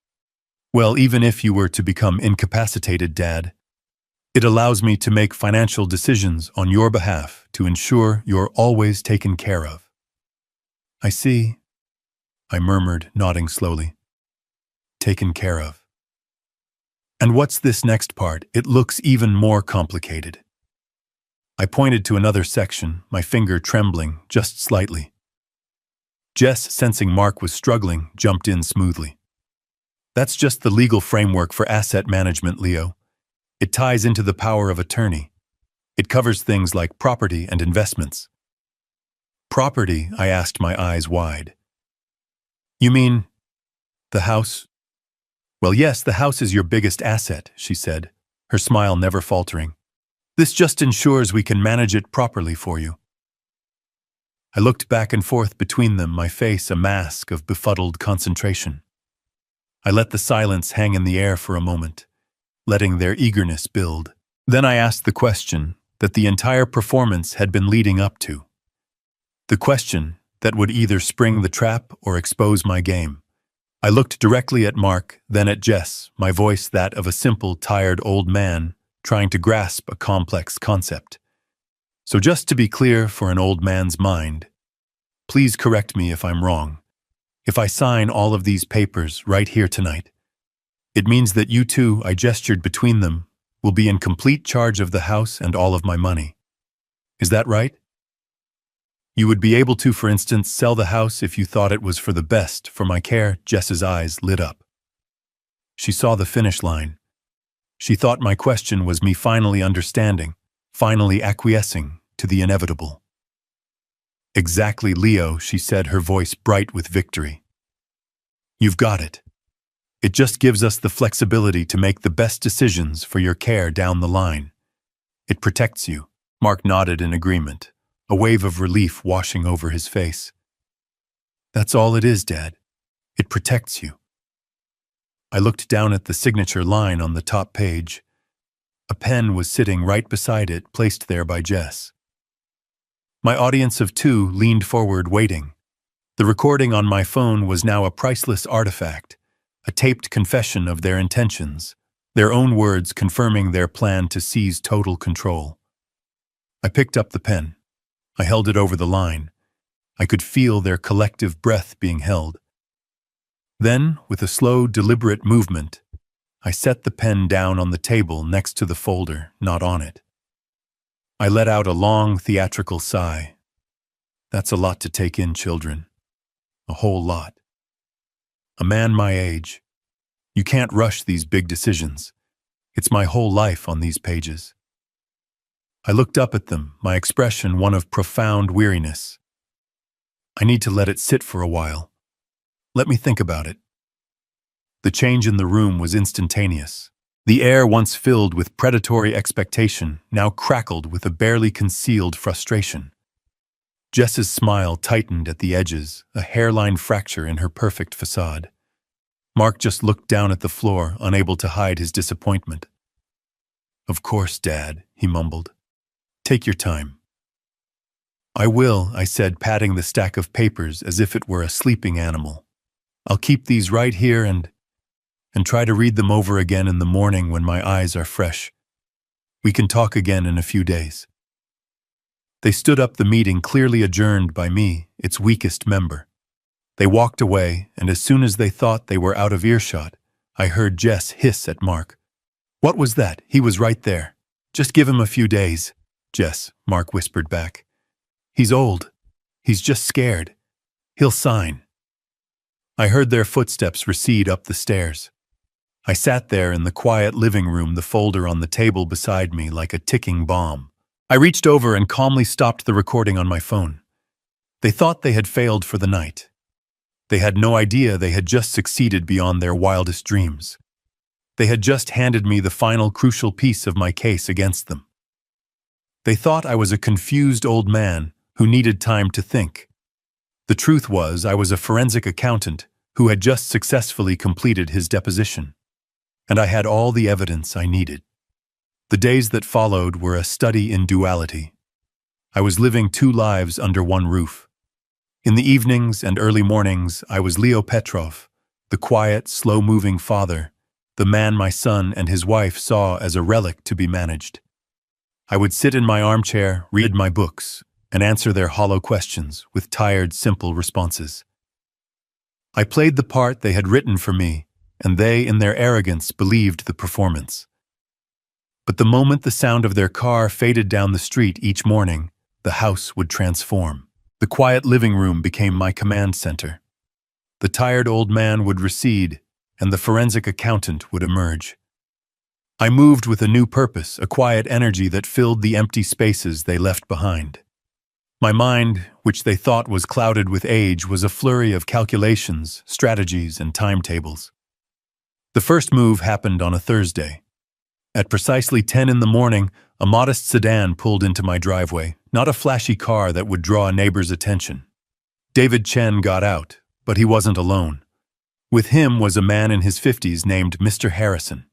you were to become incapacitated, Dad. It allows me to make financial decisions on your behalf to ensure you're always taken care of. I see, I murmured, nodding slowly. Taken care of. And what's this next part? It looks even more complicated. I pointed to another section, my finger trembling just slightly. Jess, sensing Mark was struggling, jumped in smoothly. That's just the legal framework for asset management, Leo. It ties into the power of attorney. It covers things like property and investments. Property? I asked, my eyes wide. You mean the house? Well, yes, the house is your biggest asset, she said, her smile never faltering. This just ensures we can manage it properly for you. I looked back and forth between them, my face a mask of befuddled concentration. I let the silence hang in the air for a moment, letting their eagerness build. Then I asked the question that the entire performance had been leading up to. The question that would either spring the trap or expose my game. I looked directly at Mark, then at Jess, my voice that of a simple, tired old man trying to grasp a complex concept. So just to be clear for an old man's mind, please correct me if I'm wrong. If I sign all of these papers right here tonight, it means that you two, I gestured between them, will be in complete charge of the house and all of my money. Is that right? You would be able to, for instance, sell the house if you thought it was for the best for my care. Jess's eyes lit up. She saw the finish line. She thought my question was me finally understanding, finally acquiescing to the inevitable. Exactly, Leo, she said, her voice bright with victory. You've got it. It just gives us the flexibility to make the best decisions for your care down the line. It protects you. Mark nodded in agreement, a wave of relief washing over his face. That's all it is, Dad. It protects you. I looked down at the signature line on the top page. A pen was sitting right beside it, placed there by Jess. My audience of two leaned forward, waiting. The recording on my phone was now a priceless artifact, a taped confession of their intentions, their own words confirming their plan to seize total control. I picked up the pen. I held it over the line. I could feel their collective breath being held. Then, with a slow, deliberate movement, I set the pen down on the table next to the folder, not on it. I let out a long, theatrical sigh. That's a lot to take in, children. A whole lot. A man my age. You can't rush these big decisions. It's my whole life on these pages. I looked up at them, my expression one of profound weariness. I need to let it sit for a while. Let me think about it. The change in the room was instantaneous. The air, once filled with predatory expectation, now crackled with a barely concealed frustration. Jess's smile tightened at the edges, a hairline fracture in her perfect facade. Mark just looked down at the floor, unable to hide his disappointment. Of course, Dad, he mumbled. Take your time. I will, I said, patting the stack of papers as if it were a sleeping animal. I'll keep these right here and try to read them over again in the morning when my eyes are fresh. We can talk again in a few days. They stood up, the meeting clearly adjourned by me, its weakest member. They walked away, and as soon as they thought they were out of earshot, I heard Jess hiss at Mark. What was that? He was right there. Just give him a few days. Jess, Mark whispered back. He's old. He's just scared. He'll sign. I heard their footsteps recede up the stairs. I sat there in the quiet living room, the folder on the table beside me like a ticking bomb. I reached over and calmly stopped the recording on my phone. They thought they had failed for the night. They had no idea they had just succeeded beyond their wildest dreams. They had just handed me the final crucial piece of my case against them. They thought I was a confused old man who needed time to think. The truth was, I was a forensic accountant who had just successfully completed his deposition. And I had all the evidence I needed. The days that followed were a study in duality. I was living two lives under one roof. In the evenings and early mornings, I was Leo Petrov, the quiet, slow-moving father, the man my son and his wife saw as a relic to be managed. I would sit in my armchair, read my books, and answer their hollow questions with tired, simple responses. I played the part they had written for me, and they, in their arrogance, believed the performance. But the moment the sound of their car faded down the street each morning, the house would transform. The quiet living room became my command center. The tired old man would recede, and the forensic accountant would emerge. I moved with a new purpose, a quiet energy that filled the empty spaces they left behind. My mind, which they thought was clouded with age, was a flurry of calculations, strategies, and timetables. The first move happened on a Thursday. At precisely 10 in the morning, a modest sedan pulled into my driveway, not a flashy car that would draw a neighbor's attention. David Chen got out, but he wasn't alone. With him was a man in his 50s named Mr. Harrison.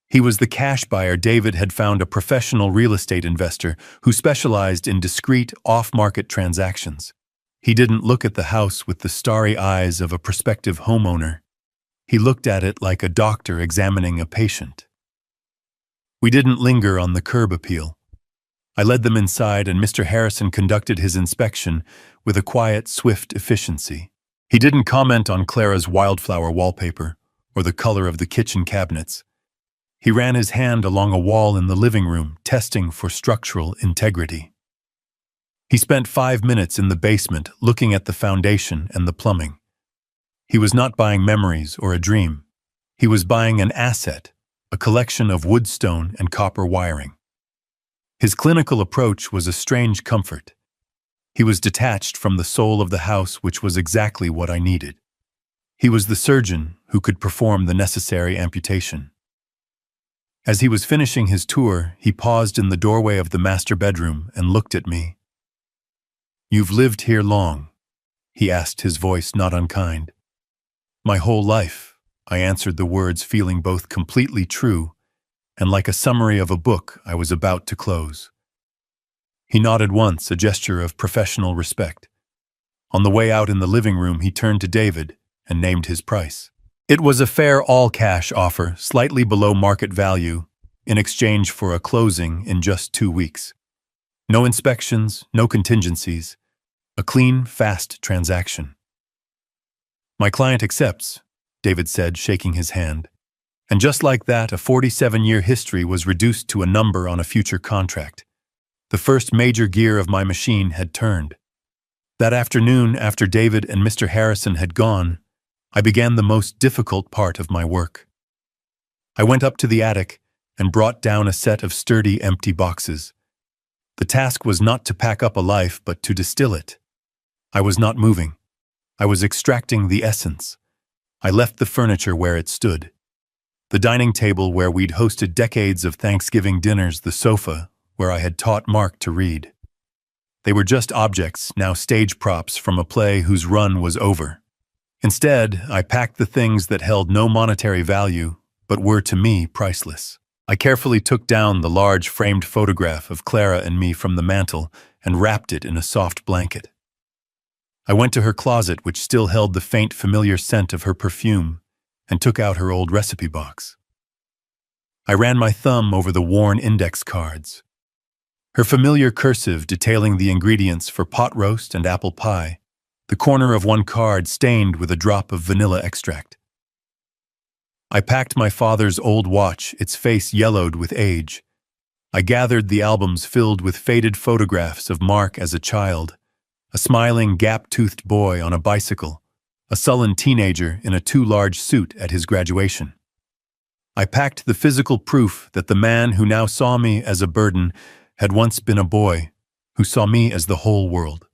He was the cash buyer David had found, a professional real estate investor who specialized in discreet, off-market transactions. He didn't look at the house with the starry eyes of a prospective homeowner. He looked at it like a doctor examining a patient. We didn't linger on the curb appeal. I led them inside, and Mr. Harrison conducted his inspection with a quiet, swift efficiency. He didn't comment on Clara's wildflower wallpaper or the color of the kitchen cabinets. He ran his hand along a wall in the living room, testing for structural integrity. He spent 5 minutes in the basement looking at the foundation and the plumbing. He was not buying memories or a dream. He was buying an asset, a collection of wood, stone, and copper wiring. His clinical approach was a strange comfort. He was detached from the soul of the house, which was exactly what I needed. He was the surgeon who could perform the necessary amputation. As he was finishing his tour, he paused in the doorway of the master bedroom and looked at me. "You've lived here long?" he asked, his voice not unkind. "My whole life," I answered, the words feeling both completely true and like a summary of a book I was about to close. He nodded once, a gesture of professional respect. On the way out in the living room, he turned to David and named his price. It was a fair all-cash offer, slightly below market value, in exchange for a closing in just 2 weeks. No inspections, no contingencies. A clean, fast transaction. "My client accepts," David said, shaking his hand. And just like that, a 47-year history was reduced to a number on a future contract. The first major gear of my machine had turned. That afternoon, after David and Mr. Harrison had gone, I began the most difficult part of my work. I went up to the attic and brought down a set of sturdy, empty boxes. The task was not to pack up a life, but to distill it. I was not moving. I was extracting the essence. I left the furniture where it stood. The dining table where we'd hosted decades of Thanksgiving dinners, the sofa where I had taught Mark to read. They were just objects, now stage props from a play whose run was over. Instead, I packed the things that held no monetary value, but were to me priceless. I carefully took down the large framed photograph of Clara and me from the mantel and wrapped it in a soft blanket. I went to her closet, which still held the faint, familiar scent of her perfume, and took out her old recipe box. I ran my thumb over the worn index cards. Her familiar cursive detailing the ingredients for pot roast and apple pie, the corner of one card stained with a drop of vanilla extract. I packed my father's old watch, its face yellowed with age. I gathered the albums filled with faded photographs of Mark as a child, a smiling, gap-toothed boy on a bicycle, a sullen teenager in a too large suit at his graduation. I packed the physical proof that the man who now saw me as a burden had once been a boy who saw me as the whole world.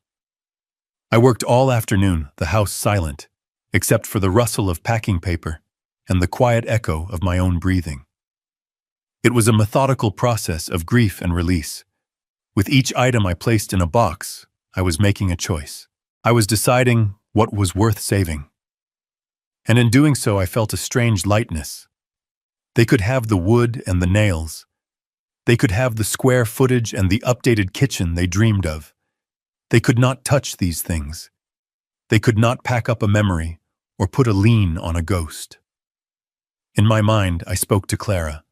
I worked all afternoon, the house silent, except for the rustle of packing paper and the quiet echo of my own breathing. It was a methodical process of grief and release. With each item I placed in a box, I was making a choice. I was deciding what was worth saving. And in doing so, I felt a strange lightness. They could have the wood and the nails. They could have the square footage and the updated kitchen they dreamed of. They could not touch these things. They could not pack up a memory or put a lien on a ghost. In my mind, I spoke to Clara.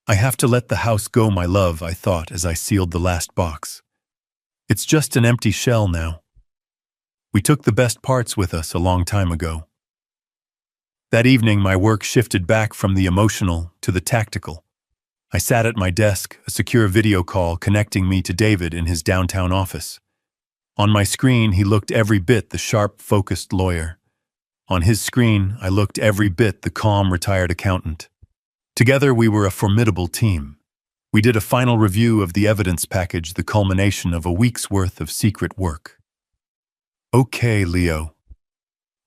I have to let the house go, my love, I thought as I sealed the last box. It's just an empty shell now. We took the best parts with us a long time ago. That evening, my work shifted back from the emotional to the tactical. I sat at my desk, a secure video call connecting me to David in his downtown office. On my screen, he looked every bit the sharp, focused lawyer. On his screen, I looked every bit the calm, retired accountant. Together, we were a formidable team. We did a final review of the evidence package, the culmination of a week's worth of secret work. "Okay, Leo,"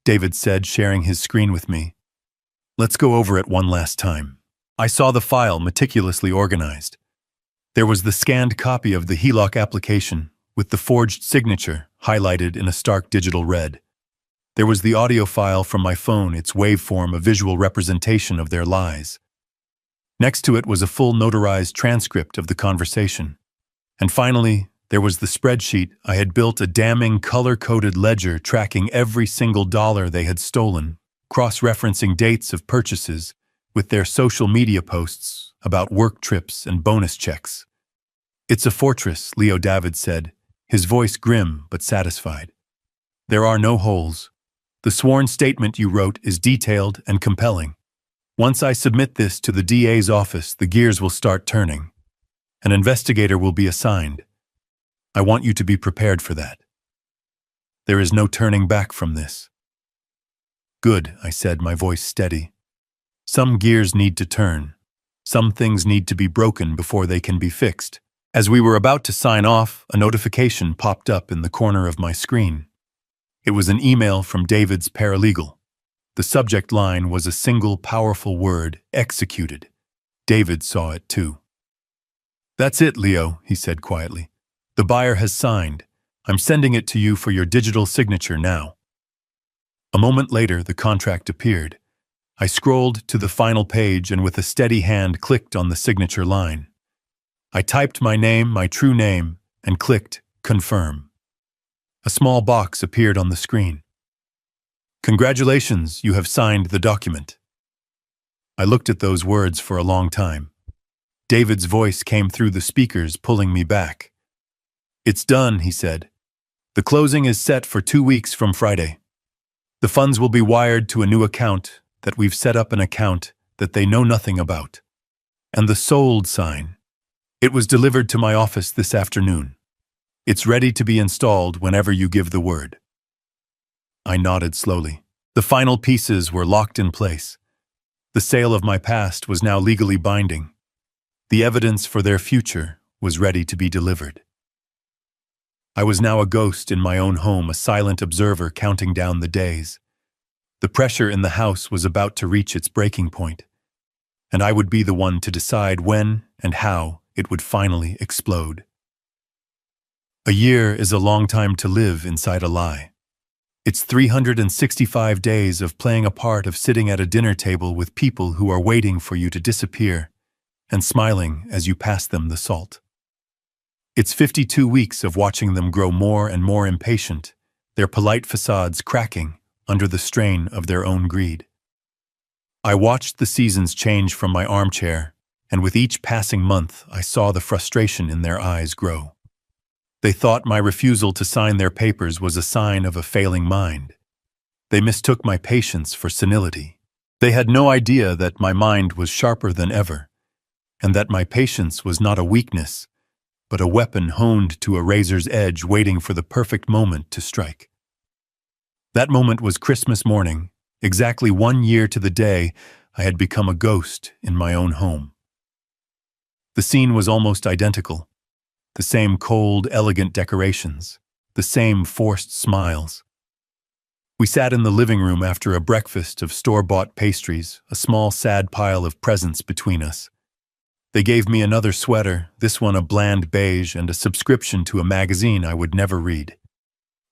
David said, sharing his screen with me. "Let's go over it one last time." I saw the file meticulously organized. There was the scanned copy of the HELOC application, with the forged signature highlighted in a stark digital red. There was the audio file from my phone, its waveform a visual representation of their lies. Next to it was a full notarized transcript of the conversation. And finally, there was the spreadsheet I had built, a damning color-coded ledger tracking every single dollar they had stolen, cross-referencing dates of purchases with their social media posts about work trips and bonus checks. "It's a fortress," Leo David said, his voice grim but satisfied. "There are no holes. The sworn statement you wrote is detailed and compelling. Once I submit this to the DA's office, the gears will start turning. An investigator will be assigned. I want you to be prepared for that. There is no turning back from this." "Good," I said, my voice steady. "Some gears need to turn. Some things need to be broken before they can be fixed." As we were about to sign off, a notification popped up in the corner of my screen. It was an email from David's paralegal. The subject line was a single powerful word: executed. David saw it too. "That's it, Leo," he said quietly. "The buyer has signed. I'm sending it to you for your digital signature now." A moment later, the contract appeared. I scrolled to the final page and with a steady hand clicked on the signature line. I typed my name, my true name, and clicked confirm. A small box appeared on the screen. "Congratulations, you have signed the document." I looked at those words for a long time. David's voice came through the speakers, pulling me back. "It's done," he said. "The closing is set for 2 weeks from Friday. The funds will be wired to a new account that we've set up, an account that they know nothing about. And the sold sign. It was delivered to my office this afternoon. It's ready to be installed whenever you give the word." I nodded slowly. The final pieces were locked in place. The sale of my past was now legally binding. The evidence for their future was ready to be delivered. I was now a ghost in my own home, a silent observer counting down the days. The pressure in the house was about to reach its breaking point, and I would be the one to decide when and how it would finally explode. A year is a long time to live inside a lie. It's 365 days of playing a part, of sitting at a dinner table with people who are waiting for you to disappear and smiling as you pass them the salt. It's 52 weeks of watching them grow more and more impatient, their polite facades cracking under the strain of their own greed. I watched the seasons change from my armchair, and with each passing month I saw the frustration in their eyes grow. They thought my refusal to sign their papers was a sign of a failing mind. They mistook my patience for senility. They had no idea that my mind was sharper than ever, and that my patience was not a weakness, but a weapon honed to a razor's edge, waiting for the perfect moment to strike. That moment was Christmas morning. Exactly 1 year to the day, I had become a ghost in my own home. The scene was almost identical. The same cold, elegant decorations, the same forced smiles. We sat in the living room after a breakfast of store-bought pastries, a small, sad pile of presents between us. They gave me another sweater, this one a bland beige, and a subscription to a magazine I would never read.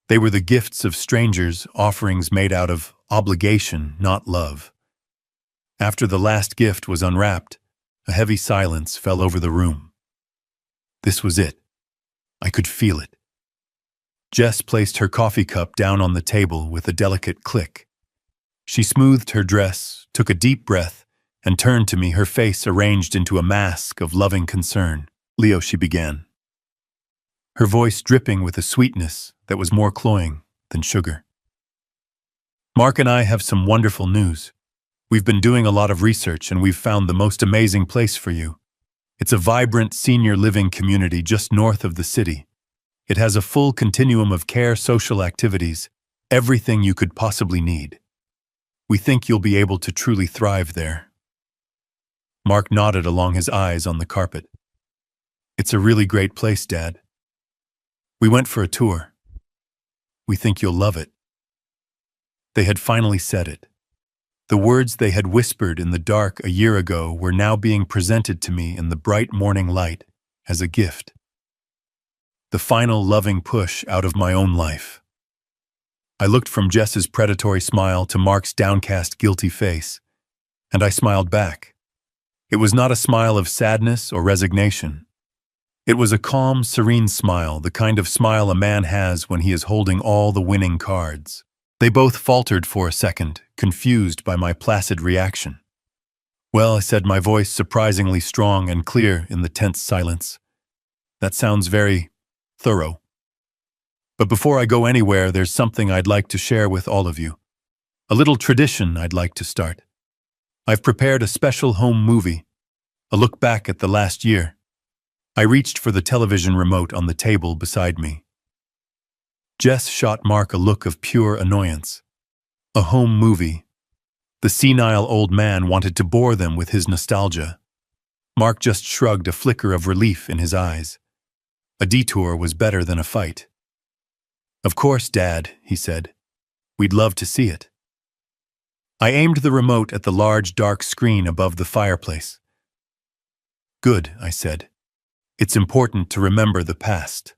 They were the gifts of strangers, offerings made out of obligation, not love. After the last gift was unwrapped, a heavy silence fell over the room. This was it. I could feel it. Jess placed her coffee cup down on the table with a delicate click. She smoothed her dress, took a deep breath, and turned to me, her face arranged into a mask of loving concern. "Leo," she began, her voice dripping with a sweetness that was more cloying than sugar. "Mark and I have some wonderful news. We've been doing a lot of research and we've found the most amazing place for you. It's a vibrant senior living community just north of the city. It has a full continuum of care, social activities, everything you could possibly need. We think you'll be able to truly thrive there." Mark nodded along his eyes on the carpet. "It's a really great place, Dad. We went for a tour. We think you'll love it." They had finally said it. The words they had whispered in the dark a year ago were now being presented to me in the bright morning light as a gift. The final loving push out of my own life. I looked from Jess's predatory smile to Mark's downcast, guilty face, and I smiled back. It was not a smile of sadness or resignation. It was a calm, serene smile, the kind of smile a man has when he is holding all the winning cards. They both faltered for a second, confused by my placid reaction. "Well," I said, my voice surprisingly strong and clear in the tense silence, "that sounds very thorough. But before I go anywhere, there's something I'd like to share with all of you. A little tradition I'd like to start. I've prepared a special home movie, a look back at the last year." I reached for the television remote on the table beside me. Jess shot Mark a look of pure annoyance. A home movie. The senile old man wanted to bore them with his nostalgia. Mark just shrugged, a flicker of relief in his eyes. A detour was better than a fight. "Of course, Dad," he said. "We'd love to see it." I aimed the remote at the large dark screen above the fireplace. "Good," I said. "It's important to remember the past."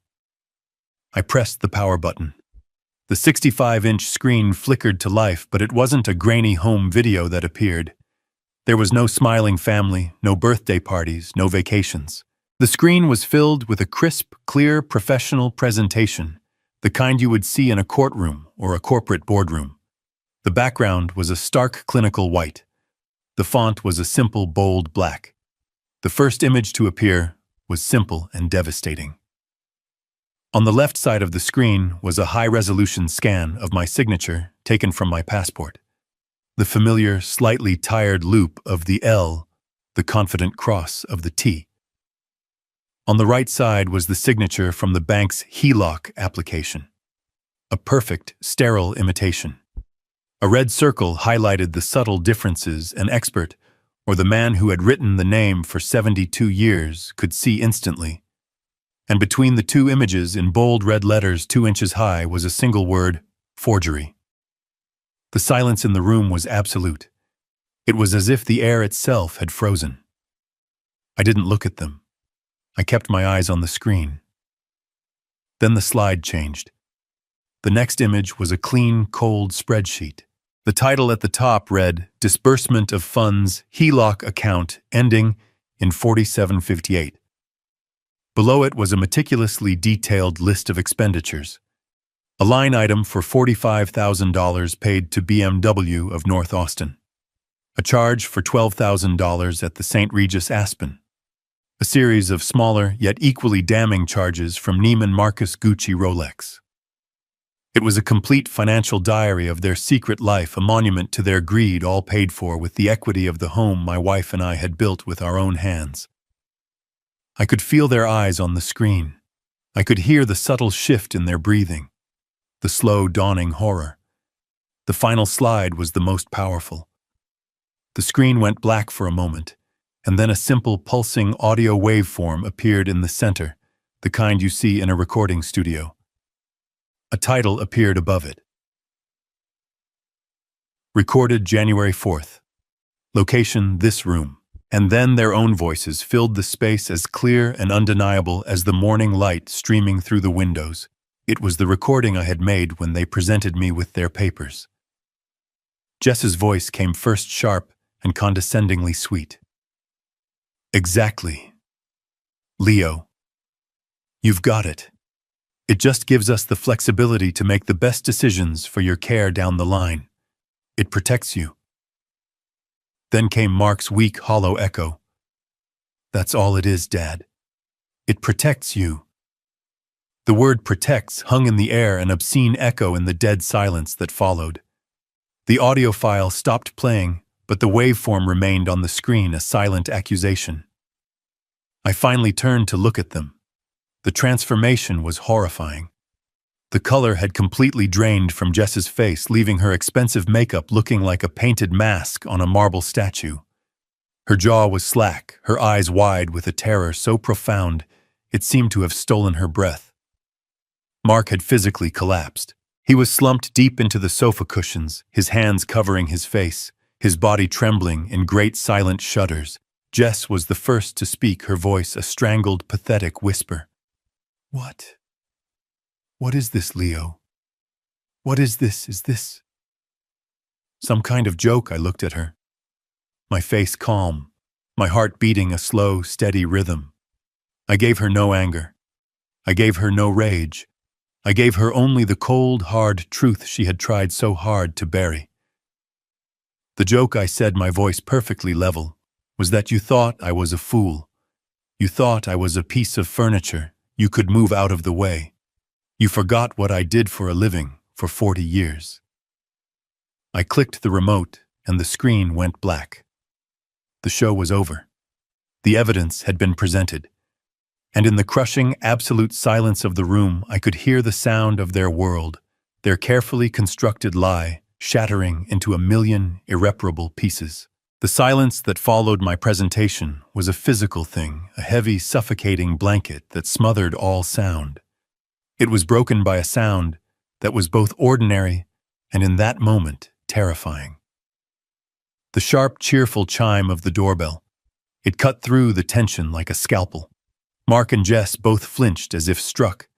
I pressed the power button. The 65-inch screen flickered to life, but it wasn't a grainy home video that appeared. There was no smiling family, no birthday parties, no vacations. The screen was filled with a crisp, clear, professional presentation, the kind you would see in a courtroom or a corporate boardroom. The background was a stark clinical white. The font was a simple, bold black. The first image to appear was simple and devastating. On the left side of the screen was a high-resolution scan of my signature taken from my passport. The familiar, slightly tired loop of the L, the confident cross of the T. On the right side was the signature from the bank's HELOC application. A perfect, sterile imitation. A red circle highlighted the subtle differences an expert, or the man who had written the name for 72 years, could see instantly. And between the two images, in bold red letters 2 inches high, was a single word: forgery. The silence in the room was absolute. It was as if the air itself had frozen. I didn't look at them. I kept my eyes on the screen. Then the slide changed. The next image was a clean, cold spreadsheet. The title at the top read, "Disbursement of Funds, HELOC Account, Ending in 4758. Below it was a meticulously detailed list of expenditures. A line item for $45,000 paid to BMW of North Austin. A charge for $12,000 at the St. Regis Aspen. A series of smaller yet equally damning charges from Neiman Marcus, Gucci, Rolex. It was a complete financial diary of their secret life, a monument to their greed, all paid for with the equity of the home my wife and I had built with our own hands. I could feel their eyes on the screen. I could hear the subtle shift in their breathing, the slow dawning horror. The final slide was the most powerful. The screen went black for a moment, and then a simple pulsing audio waveform appeared in the center, the kind you see in a recording studio. A title appeared above it. Recorded January 4th. Location: this room. And then their own voices filled the space, as clear and undeniable as the morning light streaming through the windows. It was the recording I had made when they presented me with their papers. Jess's voice came first, sharp and condescendingly sweet. "Exactly. Leo. You've got it. It just gives us the flexibility to make the best decisions for your care down the line. It protects you. Then came Mark's weak, hollow echo. That's all it is, Dad. It protects you. The word protects hung in the air, an obscene echo in the dead silence that followed. The audio file stopped playing, but the waveform remained on the screen, a silent accusation. I finally turned to look at them. The transformation was horrifying. The color had completely drained from Jess's face, leaving her expensive makeup looking like a painted mask on a marble statue. Her jaw was slack, her eyes wide with a terror so profound it seemed to have stolen her breath. Mark had physically collapsed. He was slumped deep into the sofa cushions, his hands covering his face, his body trembling in great silent shudders. Jess was the first to speak, her voice a strangled, pathetic whisper. What? What is this, Leo? What is this? Is this some kind of joke? I looked at her. My face calm, my heart beating a slow, steady rhythm. I gave her no anger. I gave her no rage. I gave her only the cold, hard truth she had tried so hard to bury. The joke, I said, my voice perfectly level, was that you thought I was a fool. You thought I was a piece of furniture you could move out of the way. You forgot what I did for a living for 40 years. I clicked the remote and the screen went black. The show was over. The evidence had been presented. And in the crushing, absolute silence of the room, I could hear the sound of their world, their carefully constructed lie, shattering into a million irreparable pieces. The silence that followed my presentation was a physical thing, a heavy, suffocating blanket that smothered all sound. It was broken by a sound that was both ordinary and, in that moment, terrifying. The sharp, cheerful chime of the doorbell. It cut through the tension like a scalpel. Mark and Jess both flinched as if struck.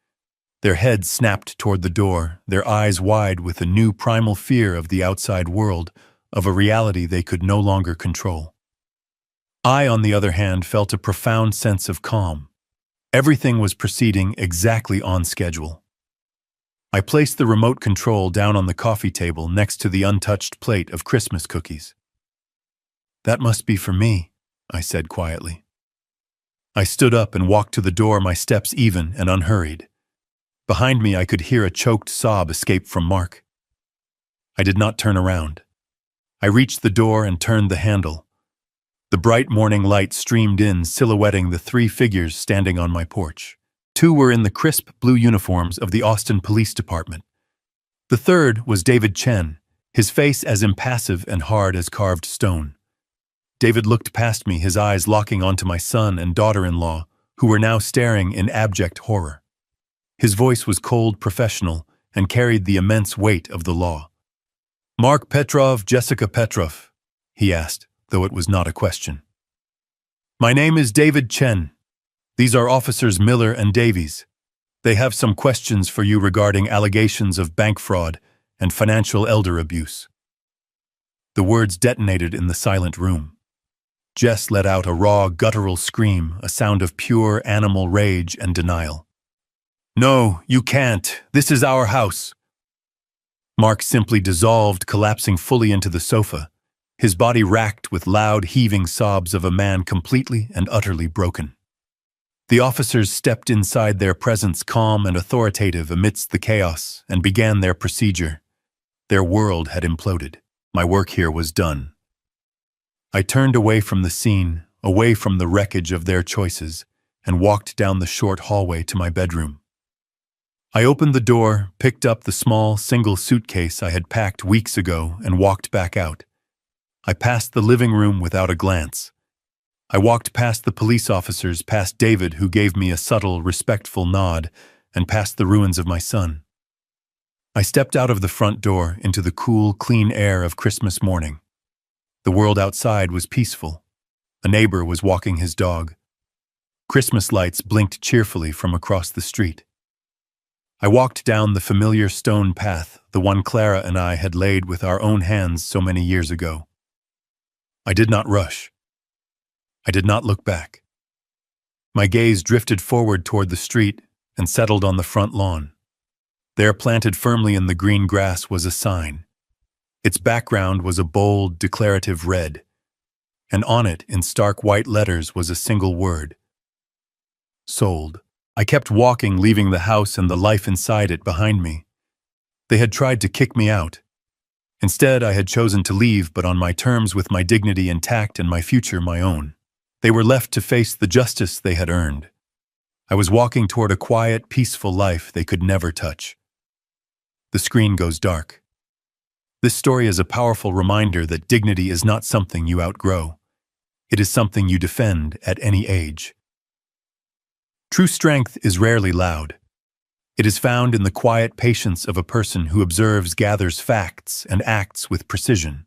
Their heads snapped toward the door, their eyes wide with a new primal fear of the outside world, of a reality they could no longer control. I, on the other hand, felt a profound sense of calm. Everything was proceeding exactly on schedule. I placed the remote control down on the coffee table next to the untouched plate of Christmas cookies. That must be for me, I said quietly. I stood up and walked to the door, my steps even and unhurried. Behind me I could hear a choked sob escape from Mark. I did not turn around. I reached the door and turned the handle. The bright morning light streamed in, silhouetting the 3 figures standing on my porch. 2 were in the crisp blue uniforms of the Austin Police Department. The third was David Chen, his face as impassive and hard as carved stone. David looked past me, his eyes locking onto my son and daughter-in-law, who were now staring in abject horror. His voice was cold, professional, and carried the immense weight of the law. "Mark Petrov, Jessica Petrov," he asked, though it was not a question. "My name is David Chen. These are Officers Miller and Davies. They have some questions for you regarding allegations of bank fraud and financial elder abuse." The words detonated in the silent room. Jess let out a raw, guttural scream, a sound of pure animal rage and denial. "No, you can't. This is our house." Mark simply dissolved, collapsing fully into the sofa, his body racked with loud, heaving sobs of a man completely and utterly broken. The officers stepped inside, their presence calm and authoritative amidst the chaos, and began their procedure. Their world had imploded. My work here was done. I turned away from the scene, away from the wreckage of their choices, and walked down the short hallway to my bedroom. I opened the door, picked up the small, single suitcase I had packed weeks ago, and walked back out. I passed the living room without a glance. I walked past the police officers, past David, who gave me a subtle, respectful nod, and past the ruins of my son. I stepped out of the front door into the cool, clean air of Christmas morning. The world outside was peaceful. A neighbor was walking his dog. Christmas lights blinked cheerfully from across the street. I walked down the familiar stone path, the one Clara and I had laid with our own hands so many years ago. I did not rush. I did not look back. My gaze drifted forward toward the street and settled on the front lawn. There, planted firmly in the green grass, was a sign. Its background was a bold, declarative red, and on it, in stark white letters, was a single word: sold. I kept walking, leaving the house and the life inside it behind me. They had tried to kick me out. Instead, I had chosen to leave, but on my terms, with my dignity intact and my future my own. They were left to face the justice they had earned. I was walking toward a quiet, peaceful life they could never touch. The screen goes dark. This story is a powerful reminder that dignity is not something you outgrow. It is something you defend at any age. True strength is rarely loud. It is found in the quiet patience of a person who observes, gathers facts, and acts with precision.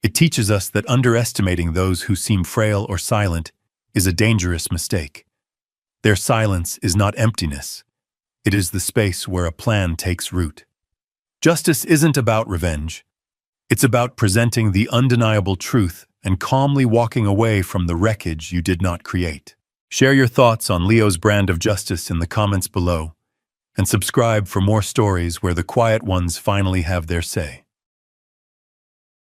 It teaches us that underestimating those who seem frail or silent is a dangerous mistake. Their silence is not emptiness. It is the space where a plan takes root. Justice isn't about revenge. It's about presenting the undeniable truth and calmly walking away from the wreckage you did not create. Share your thoughts on Leo's brand of justice in the comments below, and subscribe for more stories where the quiet ones finally have their say.